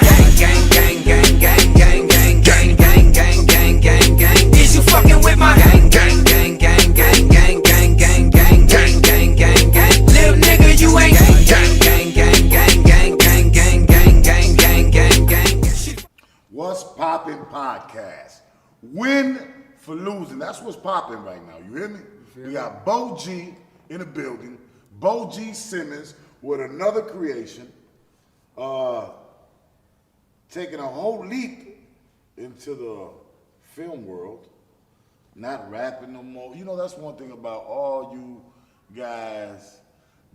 my gang, gang, gang, gang, gang, gang, gang, gang, gang, gang, gang, gang? Is you fucking with my gang, gang, gang, gang, gang, gang, gang, gang, gang, gang, gang, gang, gang? Little nigga, you ain't gang, gang, gang, gang, gang, gang, gang, gang, gang, gang, gang, gang. What's Poppin' Podcast. Win for losing. That's what's popping right now. You hear me? We got Bo G in the building. Bo G Simmons with another creation. Taking a whole leap into the film world. Not rapping no more. You know, that's one thing about all you guys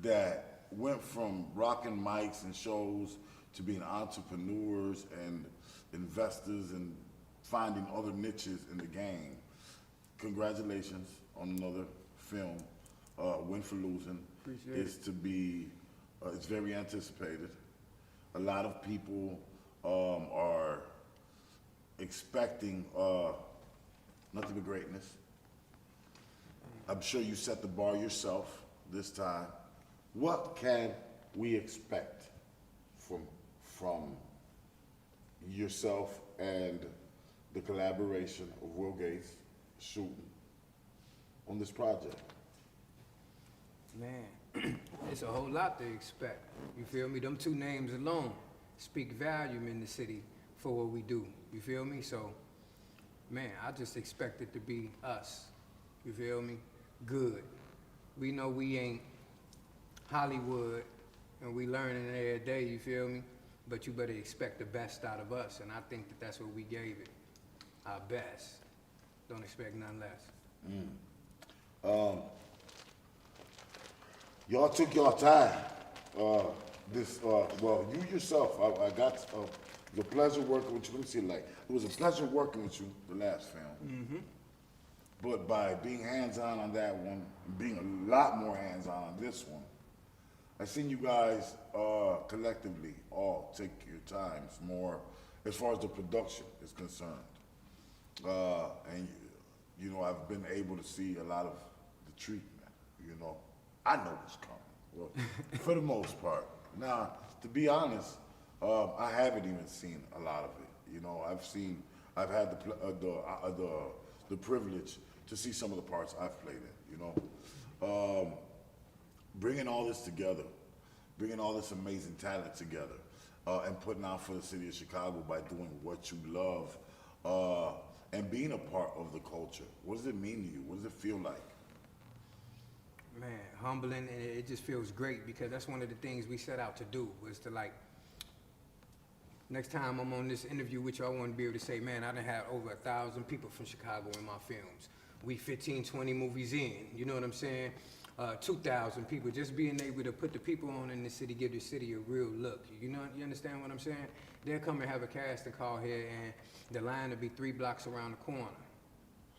that went from rocking mics and shows to being entrepreneurs and investors and finding other niches in the game. Congratulations on another film, Win for Losing. Appreciate it's it. to be, it's very anticipated. A lot of people are expecting nothing but greatness. I'm sure you set the bar yourself this time. What can we expect from yourself and the collaboration of Will Gates shooting on this project? Man, it's a whole lot to expect. You feel me? Them two names alone speak volume in the city for what we do. You feel me? So, man, I just expect it to be us. You feel me? Good. We know we ain't Hollywood, and we learning every day, you feel me? But you better expect the best out of us, and I think that that's what we gave it, our best. Don't expect none less. Y'all took y'all time. Well, you yourself, I got the pleasure working with you. Let me see it like. It was a pleasure working with you the last film. But by being hands-on on that one, being a lot more hands-on on this one, I seen you guys collectively all take your times more as far as the production is concerned. And you know, I've been able to see a lot of the treatment. You know, I know what's coming. Well, for the most part. Now, to be honest, I haven't even seen a lot of it. You know, I've had the privilege to see some of the parts I've played in. You know, bringing all this together, bringing all this amazing talent together, and putting out for the city of Chicago by doing what you love, and being a part of the culture. What does it mean to you? What does it feel like? Man, humbling, and it just feels great because that's one of the things we set out to do, was to like, next time I'm on this interview with you, I want to be able to say, man, I done had over 1,000 people from Chicago in my films. We 15, 20 movies in, you know what I'm saying? 2,000 people, just being able to put the people on in the city, give the city a real look. You know, you understand what I'm saying? They'll come and have a casting call here, and the line will be 3 blocks around the corner.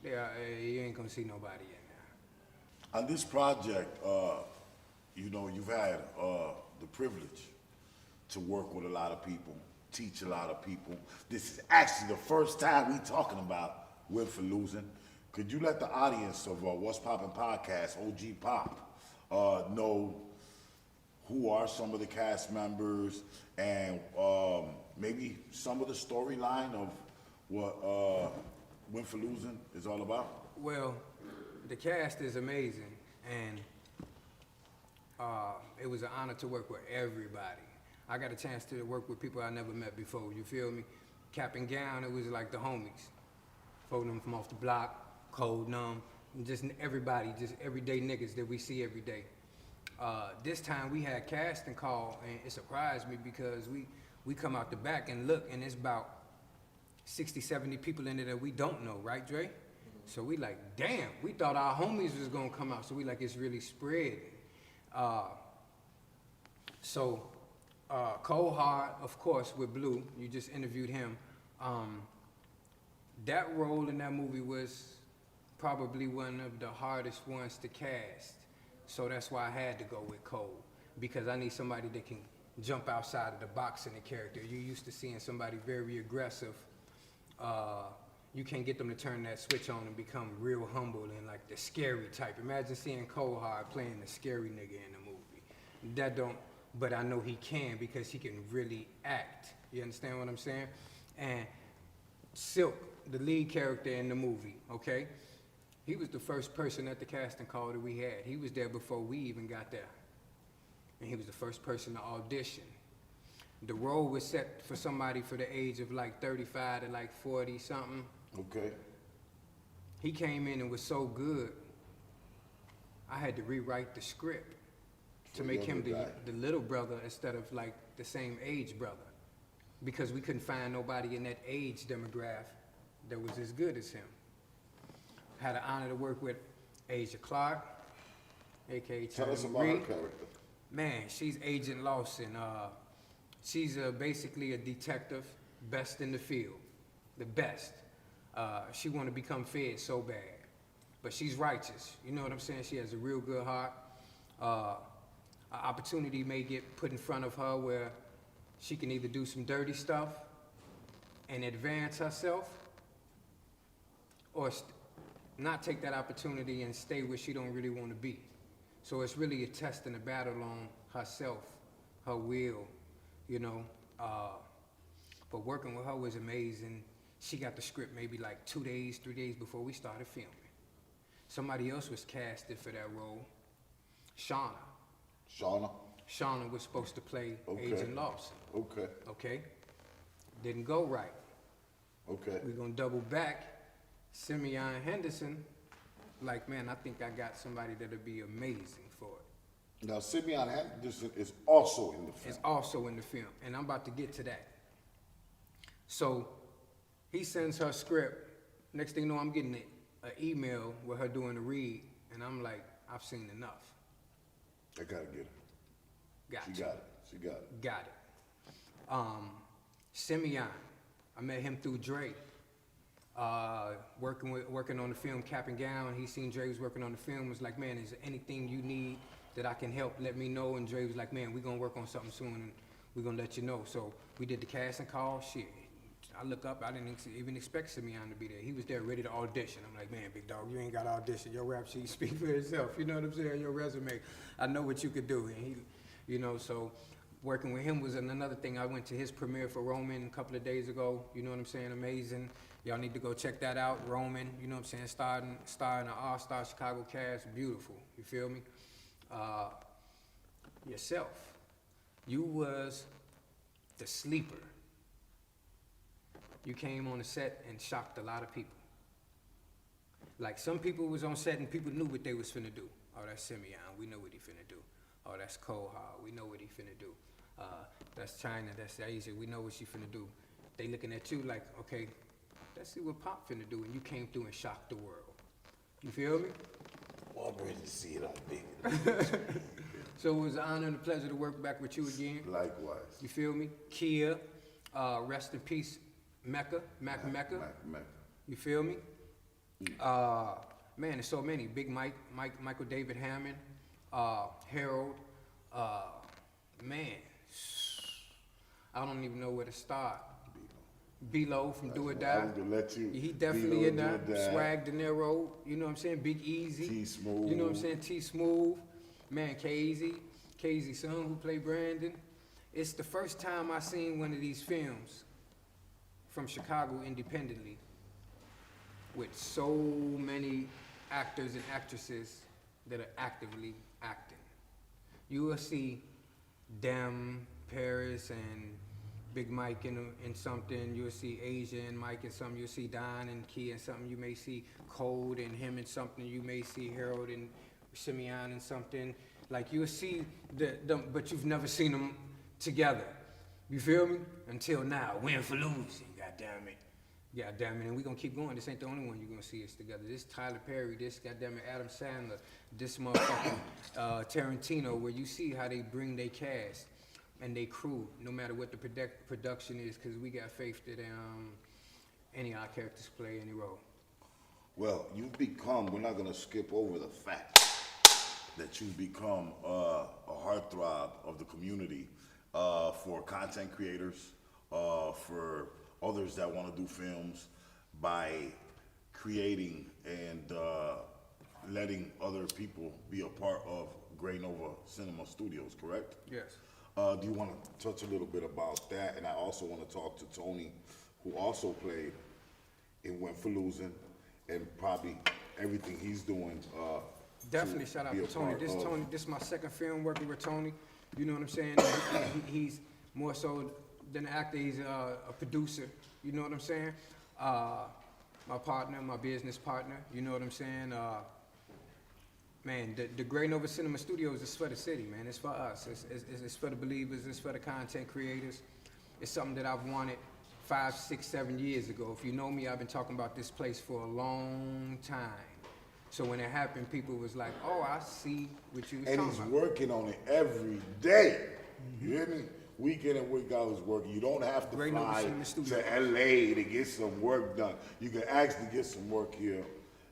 You ain't gonna see nobody in there. On this project, you know, you've had the privilege to work with a lot of people, teach a lot of people. This is actually the first time we talking about Win for Losing. Could you let the audience of What's Poppin' Podcast, OG Pop, know who are some of the cast members and maybe some of the storyline of what Win for Losing is all about? Well, the cast is amazing, and it was an honor to work with everybody. I got a chance to work with people I never met before, you feel me? Cap and Gown, it was like the homies. Folding them from off the block, Cold Numb, and just everybody, just everyday niggas that we see every day. This time we had casting call, and it surprised me because we come out the back and look, and it's about 60, 70 people in there that we don't know, right, Dre? So we like, damn, we thought our homies was gonna come out. So we like, it's really spreading. Cold Hard, of course, with Blue, you just interviewed him. That role in that movie was probably one of the hardest ones to cast. So that's why I had to go with Cole, because I need somebody that can jump outside of the box in the character. You're used to seeing somebody very aggressive. You can't get them to turn that switch on and become real humble and like the scary type. Imagine seeing Cold Hard playing the scary nigga in the movie. That don't but I know he can because he can really act. You understand what I'm saying? And Silk, the lead character in the movie, okay? He was the first person at the casting call that we had. He was there before we even got there. And he was the first person to audition. The role was set for somebody for the age of like 35 to like 40 something. Okay. He came in and was so good, I had to rewrite the script to For make him younger the guy. little brother instead of like the same age brother. Because we couldn't find nobody in that age demographic that was as good as him. Had the honor to work with Asia Clark, aka Tell us Cherry about her Reed. character. Man, she's Agent Lawson. She's basically a detective, best in the field, the best. She want to become Fed so bad, but she's righteous. You know what I'm saying? She has a real good heart. An opportunity may get put in front of her where she can either do some dirty stuff and advance herself, or not take that opportunity and stay where she don't really want to be. So it's really a test and a battle on herself, her will, you know. But working with her was amazing. She got the script maybe like 2 days, 3 days before we started filming. Somebody else was casted for that role, Shauna. Shauna? Shauna was supposed to play Okay. Agent Lawson, Okay. okay? Didn't go right. Okay. We're gonna double back. Simeon Henderson, like, man, I think I got somebody that'll be amazing for it. Now, Simeon Henderson is also in the film. Is also in the film, and I'm about to get to that. So he sends her script. Next thing you know, I'm getting an email with her doing the read, and I'm like, I've seen enough. I gotta get her. Got She you. got it. She got it. Got it. Simeon, I met him through Dre. Working on the film Cap and Gown. He seen Dre was working on the film. Was like, man, is there anything you need that I can help? Let me know. And Dre was like, man, we're gonna work on something soon, and we're gonna let you know. So we did the casting call. Shit, I look up. I didn't even expect Simeon to be there. He was there ready to audition. I'm like, man, big dog, you ain't got to audition. Your rap sheet speak for itself. You know what I'm saying? Your resume. I know what you could do. And he, you know, so working with him was another thing. I went to his premiere for Roman a couple of days ago. You know what I'm saying? Amazing. Y'all need to go check that out. Roman, you know what I'm saying? Starring an all-star Chicago cast. Beautiful. You feel me? Yourself. You was the sleeper. You came on the set and shocked a lot of people. Like, some people was on set and people knew what they was finna do. Oh, that's Simeon. We know what he finna do. Oh, that's Koha. We know what he finna do. That's China. That's Asia. We know what she finna do. They looking at you like, okay, let's see what Pop finna do. And you came through and shocked the world. You feel me? Well, I'm ready to see it on big. So it was an honor and a pleasure to work back with you again. Likewise. You feel me? Kia, rest in peace, Mecca. Mecca. You feel me? Man, there's so many. Big Michael David Hammond, Harold, man, I don't even know where to start. B-Lo from Do or Die. I was gonna let you. He definitely B-Lo, in there. Do or Die. Swag De Niro, you know what I'm saying? Big Easy. T-Smooth. You know what I'm saying? T-Smooth. Man, Casey's son who played Brandon. It's the first time I seen one of these films from Chicago independently with so many actors and actresses that are actively acting. You will see Dem, Paris, and Big Mike in something. You'll see Asia and Mike in something. You'll see Don and Key in something. You may see Code and him in something. You may see Harold and Simeon in something. Like, you'll see them, but you've never seen them together. You feel me? Until now. Win for losing, goddamn it. Goddamn it, and we're gonna keep going. This ain't the only one you're gonna see us together. This Tyler Perry, this goddamn it, Adam Sandler, this motherfucking Tarantino, where you see how they bring their cast and they crew, no matter what the production is, because we got faith that any of our characters play any role. Well, you've become, we're not gonna skip over the fact that you've become a heartthrob of the community for content creators, for others that want to do films, by creating and letting other people be a part of Gray Nova Cinema Studios, correct? Yes. Do you want to touch a little bit about that? And I also want to talk to Tony, who also played in Went for Losing, and probably everything he's doing. Definitely shout out be to a Tony. part of. Tony, this is my second film working with Tony. You know what I'm saying? He's more so than an actor. He's a producer. You know what I'm saying? My partner, my business partner. You know what I'm saying? Man, the Great Nova Cinema Studios is for the city, man. It's for us. It's for the believers. It's for the content creators. It's something that I've wanted 5, 6, 7 years ago. If you know me, I've been talking about this place for a long time. So when it happened, people was like, "Oh, I see what you was And talking he's about." working on it every day. You hear me? Week in and week out he's working. You don't have to Great Nova fly Cinema Studio. to LA to get some work done. You can actually get some work here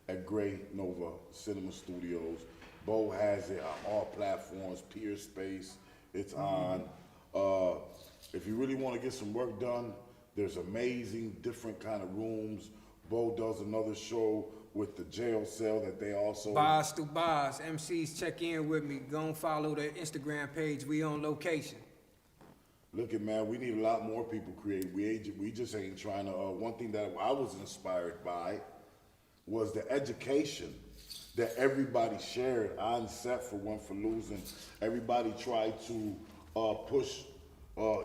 at Great Nova Cinema Studios. Bo has it on all platforms, Peer Space, it's on. If you really want to get some work done, there's amazing different kind of rooms. Bo does another show with the jail cell that they also. Bars to bars, MCs check in with me. Go and follow the Instagram page. We on location. Look at, man, we need a lot more people create. We just ain't trying to. One thing that I was inspired by was the education that everybody shared on set for One for Losing. Everybody tried to push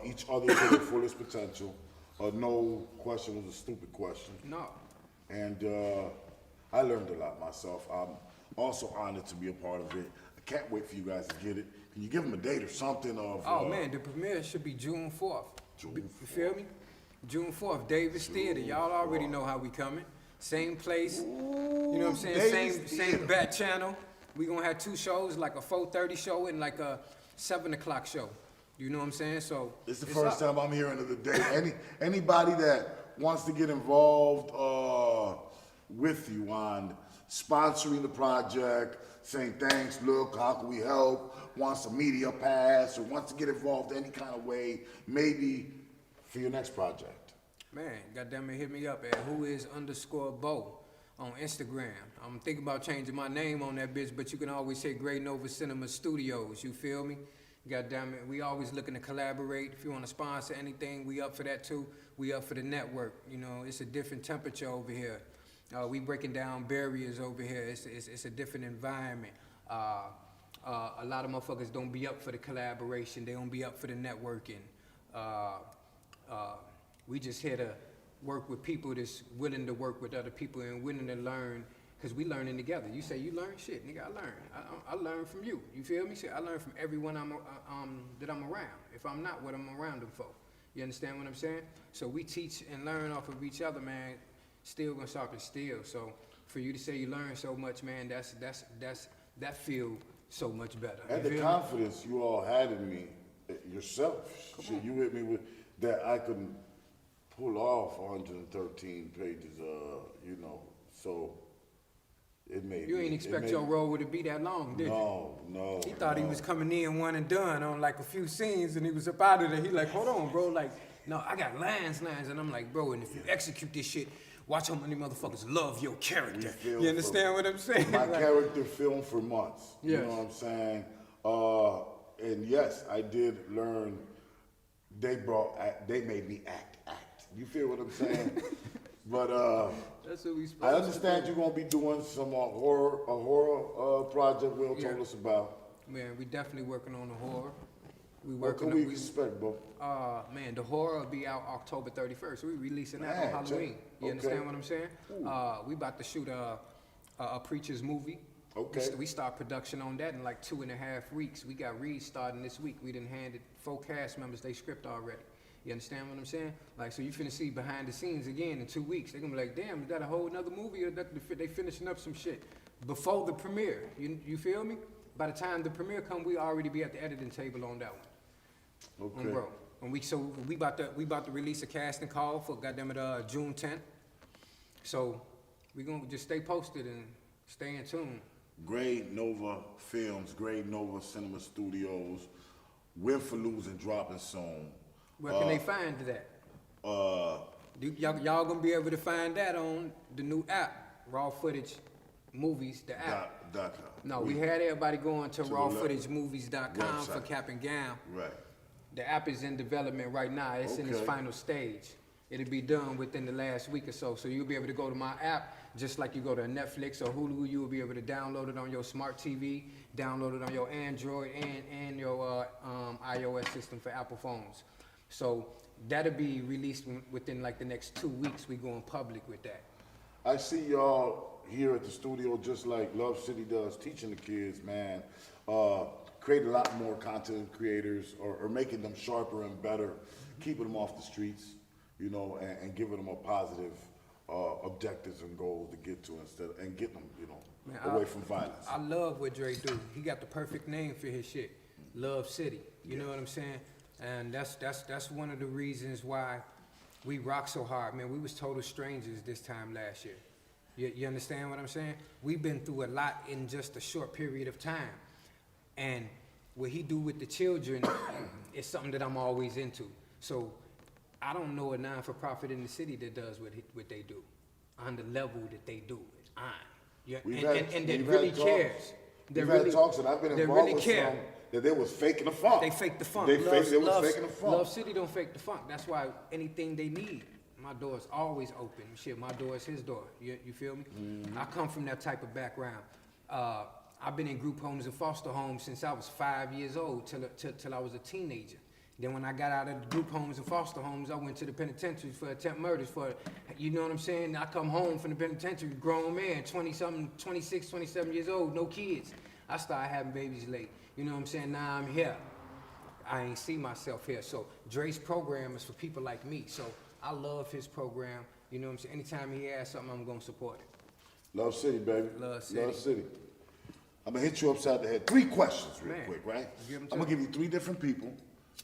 each other to their fullest potential. No question was a stupid question. No. And I learned a lot myself. I'm also honored to be a part of it. I can't wait for you guys to get it. Can you give them a date or something of? Oh man, the premiere should be June 4th. You feel me? June 4th, Davis Theater. Y'all already know how we coming. Same place. You know what I'm saying? Davis Same Theater. bat channel. We gonna have 2 shows, like a 4:30 show and like a 7 o'clock show. You know what I'm saying? So It's the first time I'm hearing of the day. Anybody that wants to get involved with you on sponsoring the project, saying thanks, look, how can we help, wants a media pass, or wants to get involved any kind of way, maybe for your next project. Man, goddamn it, hit me up at whois_Bo on Instagram. I'm thinking about changing my name on that bitch, but you can always say Great Nova Cinema Studios, you feel me? Goddamn it, we always looking to collaborate. If you want to sponsor anything, we up for that too. We up for the network. You know, it's a different temperature over here. We breaking down barriers over here. It's a different environment. A lot of motherfuckers don't be up for the collaboration. They don't be up for the networking. We just here to work with people that's willing to work with other people and willing to learn, because we learning together. You say you learn? Shit, nigga, I learn. I learn from you. You feel me? Shit, I learn from everyone that I'm around. If I'm not, what I'm around them for. You understand what I'm saying? So we teach and learn off of each other, man. Still gonna sharpen steel. So for you to say you learn so much, man, that feel so much better. And You the feel me? confidence you all had in me, yourself, shit, you hit me with that I could pull off 113 pages, you know, so it made You me- ain't it expect made- your role to be that long, did you? No. He thought he no. was coming in one and done on like a few scenes, and he was up out of there. He like, hold on, bro. Like, no, I got lines. And I'm like, bro, and if you execute this shit, watch how many motherfuckers love your character. feel You understand what I'm saying? My Like, character filmed for months. You Yes. know what I'm saying? And yes, I did learn. They made me act. You feel what I'm saying? But That's what we I supposed understand to you're gonna be doing some horror project Will Yeah. told us about. do. Man, we definitely working on the horror. We What working can on we expect, bro? man, the horror will be out October 31st. We releasing that Man, on Halloween. check- You okay. understand what I'm saying? We about to shoot a Preacher's movie. Okay. We start production on that in like 2.5 weeks. We got Reed starting this week. We done handed 4 cast members they script already. You understand what I'm saying? Like, so you finna see behind the scenes again in 2 weeks. They're gonna be like, damn, is that a whole nother movie, or that they finishing up some shit before the premiere? You feel me? By the time the premiere come, we already be at the editing table on that one. Okay. Bro. And we about to release a casting call for goddammit June 10th. So we gonna just stay posted and stay in tune. Great Nova Films, Great Nova Cinema Studios, Win for Losing, dropping soon. Where can they find that? Y'all gonna be able to find that on the new app, Raw Footage Movies, the app. .com. No, we had everybody going to To the rawfootagemovies.com for website. cap and gown. Right. The app is in development right now. It's in its Okay. final stage. It'll be done within the last week or so. So you'll be able to go to my app, just like you go to Netflix or Hulu. You will be able to download it on your smart TV, download it on your Android and your iOS system for Apple phones. So that'll be released within like the next 2 weeks. We going public with that. I see y'all here at the studio, just like Love City does, teaching the kids, man. Create a lot more content creators, or making them sharper and better, keeping them off the streets, you know, and giving them a positive objectives and goals to get to and getting them, you know, Man, away from violence. I love what Dre do. He got the perfect name for his shit. Love City. You know what I'm saying? And that's one of the reasons why we rock so hard, man. We was total strangers this time last year. You understand what I'm saying? We've been through a lot in just a short period of time. And what he do with the children is something that I'm always into. So I don't know a non-for-profit in the city that does what they do on the level that they do it on. Yeah, and that really cares. We've had talks, and I've been involved really with care. some that they was faking the funk. They fake the funk. They was faking the funk. Love City don't fake the funk. That's why anything they need, my door's always open. Shit, my door is his door. You feel me? I come from that type of background. I've been in group homes and foster homes since I was 5 years old till I was a teenager. Then when I got out of the group homes and foster homes, I went to the penitentiary for attempt murders you know what I'm saying? I come home from the penitentiary, grown man, 20-something, 26, 27 years old, no kids. I started having babies late. You know what I'm saying? Now I'm here. I ain't see myself here. So Dre's program is for people like me. So I love his program. You know what I'm saying? Anytime he has something, I'm gonna support it. Love City, baby. Love City. Love City. I'm gonna hit you upside the head. 3 questions real Man, quick, right? give 'em to I'm gonna me. give you 3 different people.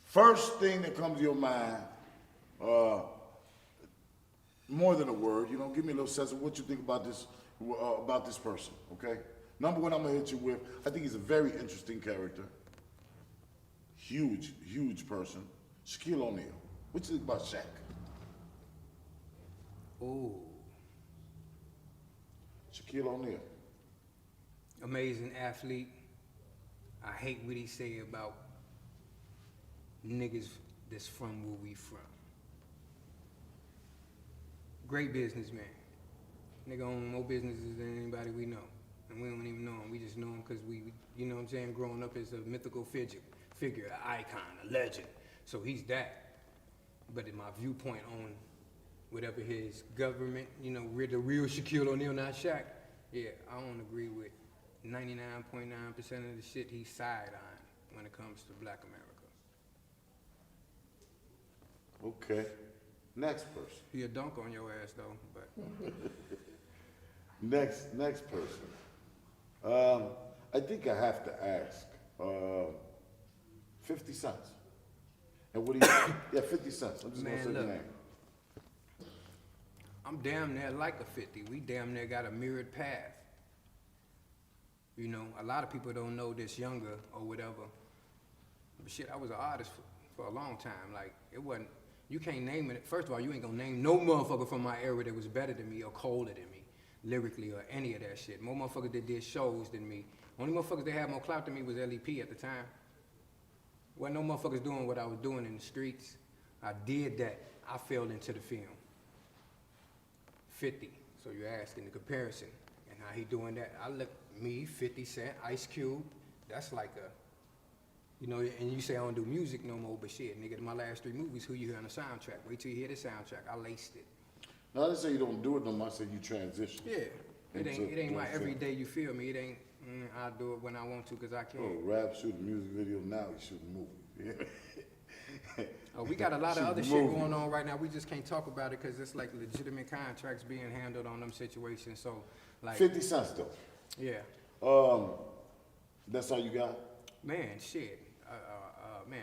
First thing that comes to your mind, more than a word, you know, give me a little sense of what you think about this person, okay? Number 1, I'm gonna hit you with, I think he's a very interesting character. Huge, huge person. Shaquille O'Neal. What you think about Shaq? Ooh, Shaquille O'Neal. amazing athlete. I hate what he say about niggas that's from where we from. Great businessman. Nigga own more businesses than anybody we know. And we don't even know him. We just know him because we, you know what I'm saying, growing up as a mythical figure, an icon, a legend. So he's that. But in my viewpoint on whatever his government, you know, the real Shaquille O'Neal, not Shaq, yeah, I don't agree with 99.9% of the shit he's side on when it comes to Black America. Okay. Next person. He a dunk on your ass though, but Next person. I think I have to ask. 50 cents. And what do you? Yeah, 50 cents. I'm just Man, gonna say look. the name. I'm damn near like a 50. We damn near got a mirrored path. You know, a lot of people don't know this younger or whatever. But shit, I was an artist for a long time. Like, it wasn't, you can't name it. First of all, you ain't gonna name no motherfucker from my era that was better than me or colder than me, lyrically or any of that shit. More motherfuckers that did shows than me. Only motherfuckers that had more clout than me was LEP at the time. Wasn't no motherfuckers doing what I was doing in the streets. I did that. I fell into the film. 50. So you're asking the comparison and how he doing that. I look, me, 50 Cent, Ice Cube, that's like a, you know, and you say I don't do music no more, but shit, nigga, my last 3 movies, who you hear on the soundtrack? Wait till you hear the soundtrack. I laced it. No, I didn't say you don't do it no more. I said you transition. Yeah. It ain't Into my doing everyday, you feel me? It ain't, I'll do it when I want to because I can. Oh, rap, shoot a music video. Now you shoot a movie. Oh, we got a lot of Shoot other shit movies. going on right now. We just can't talk about it because it's like legitimate contracts being handled on them situations. So, like, 50 cents though. yeah. That's all you got? Man, shit. Man,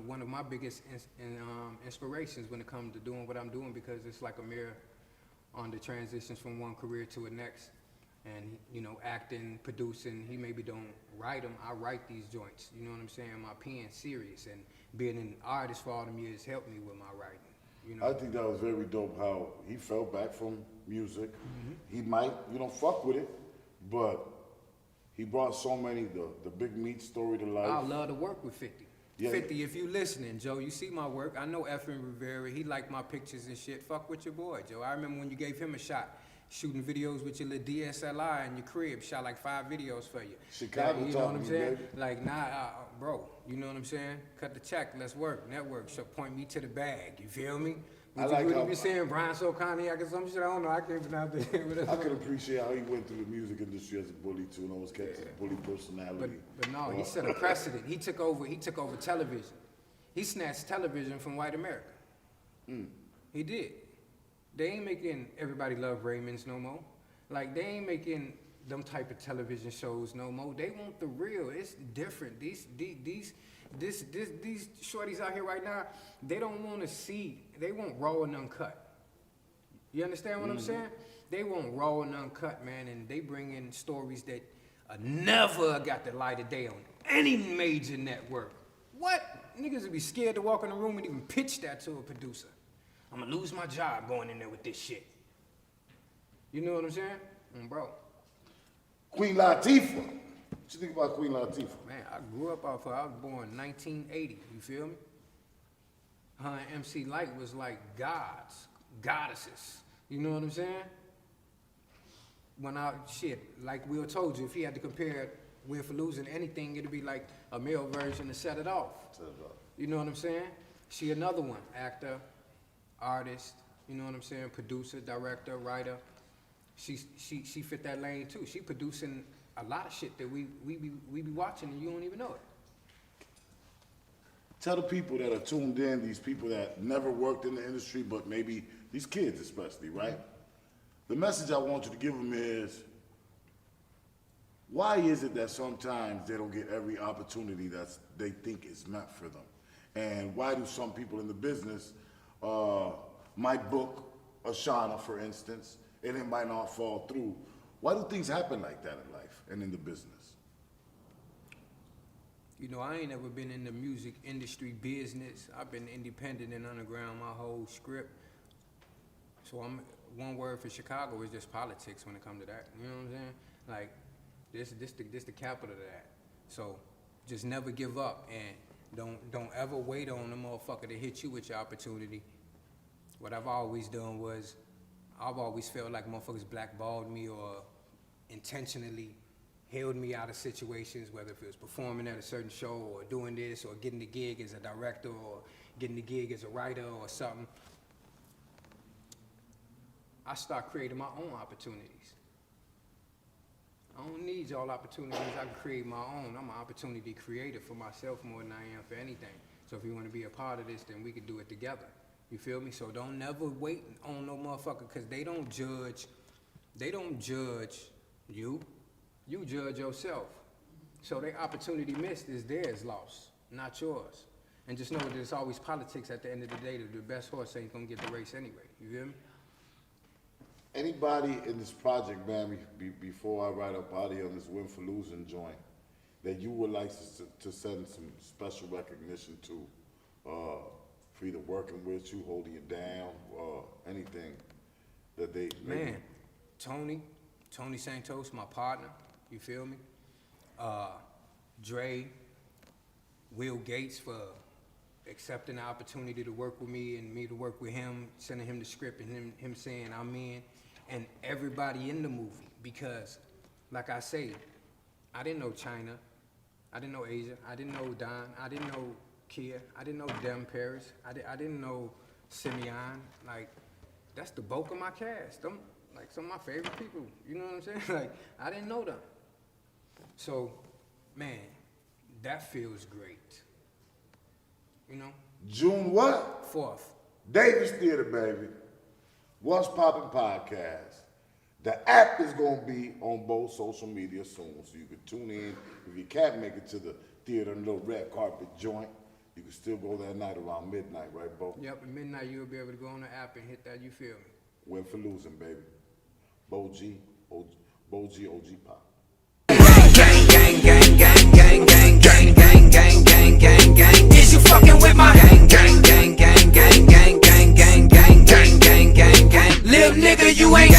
one of my biggest inspirations when it comes to doing what I'm doing because it's like a mirror on the transitions from one career to the next. And, you know, acting, producing, he maybe don't write them. I write these joints. You know what I'm saying? My pen's serious. And being an artist for all them years helped me with my writing. You know? I think that was very dope how he fell back from music. Mm-hmm. He might, fuck with it, but he brought so many, the Big Meat story to life. I love to work with 50. Yeah. 50, if you listening, Joe, you see my work. I know Efren Rivera. He like my pictures and shit. Fuck with your boy, Joe. I remember when you gave him a shot, shooting videos with your little DSLR in your crib. Shot like 5 videos for you. Chicago you know what I'm talking, saying? baby. Like, nah, bro, you know what I'm saying? Cut the check, let's work, network. So point me to the bag, you feel me? I What like you how- be saying, Brian Soconiac or some shit? I don't know. I can't pronounce it. I can appreciate how he went through the music industry as a bully too, and always kept his bully personality. But no, he set a precedent. He took over television. He snatched television from white America. He did. They ain't making Everybody Love Raymonds no more. Like, they ain't making them type of television shows no more. They want the real. It's different. These shorties out here right now, they don't want to see. They want raw and uncut. You understand what I'm saying? They want raw and uncut, man, and they bring in stories that never got the light of day on any major network. What? Niggas would be scared to walk in the room and even pitch that to a producer. I'm gonna lose my job going in there with this shit. You know what I'm saying? Bro, Queen Latifah. What you think about Queen Latifah? man, I grew up off her. I was born in 1980, you feel me? Her and MC Lyte was like gods, goddesses. You know what I'm saying? Like Will told you, if he had to compare Will for losing anything, it'd be like a male version to Set It Off. You know what I'm saying? She another one, actor, artist, you know what I'm saying? Producer, director, writer. She fit that lane too. She producing a lot of shit that we be watching and you don't even know it. Tell the people that are tuned in, these people that never worked in the industry, but maybe these kids especially, right? The message I want you to give them is, why is it that sometimes they don't get every opportunity that they think is meant for them? And why do some people in the business might book a Shauna, for instance, and it might not fall through? Why do things happen like that in life and in the business? You know, I ain't never been in the music industry business. I've been independent and underground my whole script. So one word for Chicago is just politics when it comes to that. You know what I'm saying? Like, this the capital of that. So just never give up and don't ever wait on the motherfucker to hit you with your opportunity. What I've always done was, I've always felt like motherfuckers blackballed me or intentionally held me out of situations, whether if it was performing at a certain show or doing this or getting the gig as a director or getting the gig as a writer or something. I start creating my own opportunities. I don't need y'all opportunities, I can create my own. I'm an opportunity creator for myself more than I am for anything. So if you wanna be a part of this, then we can do it together. You feel me? So don't never wait on no motherfucker, cause they don't judge you. You judge yourself. So their opportunity missed is theirs lost, not yours. And just know that it's always politics at the end of the day. That the best horse ain't gonna get the race anyway. You feel me? Anybody in this project, man, before I write up out here on this Win for Losing joint, that you would like to send some special recognition to, for either working with you, holding you down, anything that they... Man, Tony Santos, my partner, you feel me? Dre, Will Gates for accepting the opportunity to work with me and me to work with him, sending him the script and him saying I'm in, and everybody in the movie, because like I say, I didn't know China, I didn't know Asia, I didn't know Don, I didn't know Kia, I didn't know Dem Paris, I didn't know Simeon. Like, that's the bulk of my cast. Them, like, some of my favorite people, you know what I'm saying? Like, I didn't know them. So, man, that feels great. You know? June what? 4th. Davis Theater, baby. What's Poppin' Podcast. The app is going to be on both social media soon, so you can tune in. If you can't make it to the theater and little red carpet joint, you can still go that night around midnight, right, Bo? Yep, at midnight you'll be able to go on the app and hit that, you feel me? Win for Losing, baby. Bo G, OG Pop. Gang, gang, gang, gang, gang, gang, gang, gang, gang, gang, gang, gang. Is you fucking with my gang, gang, gang, gang, gang, gang, gang, gang, gang, gang, gang, gang, gang? Lil' nigga, you ain't